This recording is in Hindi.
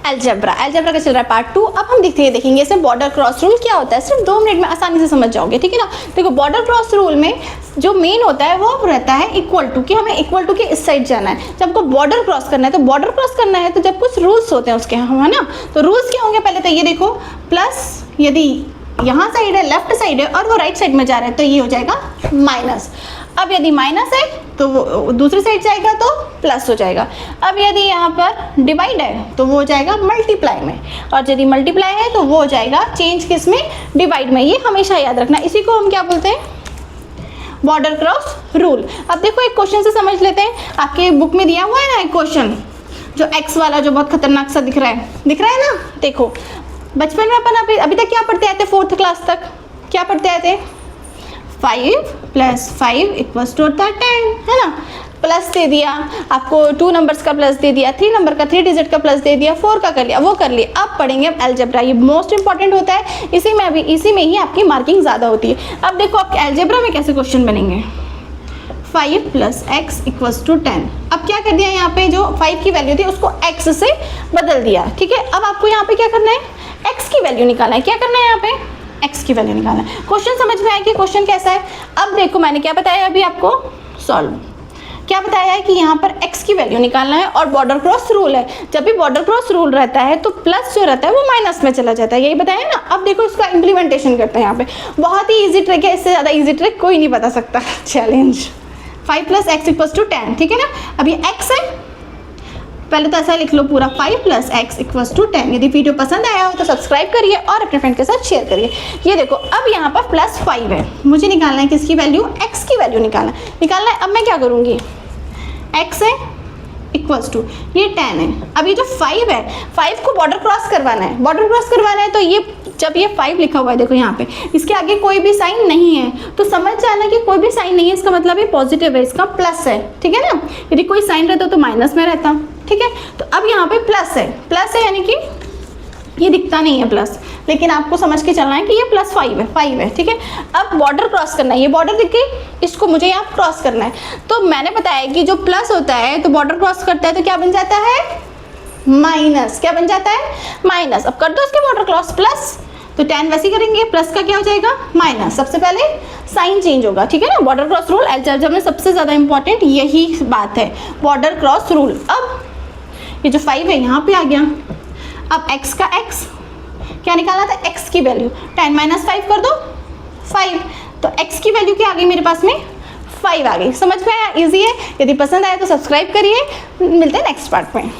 अलजेब्रा का चल रहा है पार्ट 2। अब हम देखेंगे इसे बॉर्डर क्रॉस रूल क्या होता है, सिर्फ 2 मिनट में आसानी से समझ जाओगे, ठीक है ना। देखो बॉर्डर क्रॉस रूल में जो मेन होता है वो रहता है इक्वल टू, कि हमें इक्वल टू के इस साइड जाना है। जब आपको बॉर्डर क्रॉस करना है तो बॉर्डर क्रॉस करना है तो जब कुछ रूल्स होते हैं उसके, है ना। तो रूल्स क्या होंगे, पहले तो ये देखो, प्लस यदि यहाँ साइड है, लेफ्ट साइड है और वो राइट साइड में जा रहा है तो ये हो जाएगा माइनस। अब यदि माइनस है तो वो दूसरी साइड जाएगा तो प्लस हो जाएगा। अब यदि यहाँ पर डिवाइड है तो वो हो जाएगा मल्टीप्लाई में, और यदि मल्टीप्लाई है तो वो हो जाएगा चेंज किस में, डिवाइड में। ये हमेशा याद रखना, इसी को हम क्या बोलते हैं, बॉर्डर क्रॉस रूल। अब देखो एक क्वेश्चन से समझ लेते हैं, आपके बुक में दिया हुआ है ना एक क्वेश्चन, जो एक्स वाला, जो बहुत खतरनाक सा दिख रहा है ना। देखो बचपन में अपन अभी तक क्या पढ़ते आए थे, 4th क्लास तक क्या पढ़ते आए थे, 5 + 5 = 10, है ना। प्लस दे दिया आपको, 2 नंबर्स का प्लस दे दिया, 3 नंबर का 3 डिजिट का प्लस दे दिया, 4 का कर लिया, वो कर लिया। अब पढ़ेंगे अलजेब्रा, ये मोस्ट इंपॉर्टेंट होता है, इसी में ही आपकी मार्किंग ज़्यादा होती है। अब देखो आपके अलजेब्रा में कैसे क्वेश्चन बनेंगे, 5 + x = 10। अब क्या कर दिया, यहाँ पे जो 5 की वैल्यू थी उसको x से बदल दिया, ठीक है। अब आपको यहाँ पे क्या करना है, x की वैल्यू निकालना है। क्या करना है यहाँ पे, x की वैल्यू निकालना है। क्वेश्चन समझ में आया कि क्वेश्चन कैसा है। अब देखो मैंने क्या बताया अभी आपको, सॉल्व क्या बताया है कि यहाँ पर x की वैल्यू निकालना है और बॉर्डर क्रॉस रूल है। जब भी बॉर्डर क्रॉस रूल रहता है तो प्लस जो रहता है वो माइनस में चला जाता है, यही बताया ना। अब देखो इसका इम्प्लीमेंटेशन करते हैं यहाँ पे, बहुत ही ईजी ट्रिक है, इससे ज़्यादा ईजी ट्रिक कोई नहीं बता सकता। चैलेंज, 5 + x = 10, ठीक है ना। अब ये x है, पहले तो ऐसा लिख लो पूरा, 5 + x = 10। यदि वीडियो पसंद आया हो तो सब्सक्राइब करिए और अपने फ्रेंड के साथ शेयर करिए। ये देखो अब यहाँ पर +5 है, मुझे निकालना है किसकी वैल्यू, x की वैल्यू निकालना है। अब मैं क्या करूँगी, x है = ये 10 है। अब ये जो 5 है, 5 को बॉर्डर क्रॉस करवाना है, तो ये जब ये 5 लिखा हुआ है देखो यहाँ पे, इसके आगे कोई भी साइन नहीं है, तो समझ जाना कि कोई भी साइन नहीं है, इसका मतलब ये पॉजिटिव है, इसका प्लस है, ठीक है ना। यदि कोई साइन रहता तो माइनस में रहता, ठीक है। तो अब यहाँ पे प्लस है यानी कि ये दिखता नहीं है प्लस, लेकिन आपको समझ के चलना है कि ये +5 है, ठीक है। अब बॉर्डर क्रॉस करना है, ये बॉर्डर दिख गई, इसको मुझे यहाँ क्रॉस करना है। तो मैंने बताया कि जो प्लस होता है तो बॉर्डर क्रॉस करता है तो क्या बन जाता है, माइनस। क्या बन जाता है, माइनस। अब कर दो इसके बॉर्डर क्रॉस, प्लस तो 10 वैसे करेंगे, प्लस का क्या हो जाएगा, माइनस। सबसे पहले साइन चेंज होगा, ठीक है ना। बॉर्डर क्रॉस रूल अलजेब्रा में सबसे ज़्यादा इंपॉर्टेंट यही बात है, बॉर्डर क्रॉस रूल। अब ये जो 5 है यहाँ पे आ गया, अब x का x क्या निकालना था, x की वैल्यू, 10 - 5 कर दो 5, तो x की वैल्यू क्या आ गई मेरे पास में, 5 आ गई। समझ में आया, इजी है। यदि पसंद आया तो सब्सक्राइब करिए, मिलते हैं नेक्स्ट पार्ट में।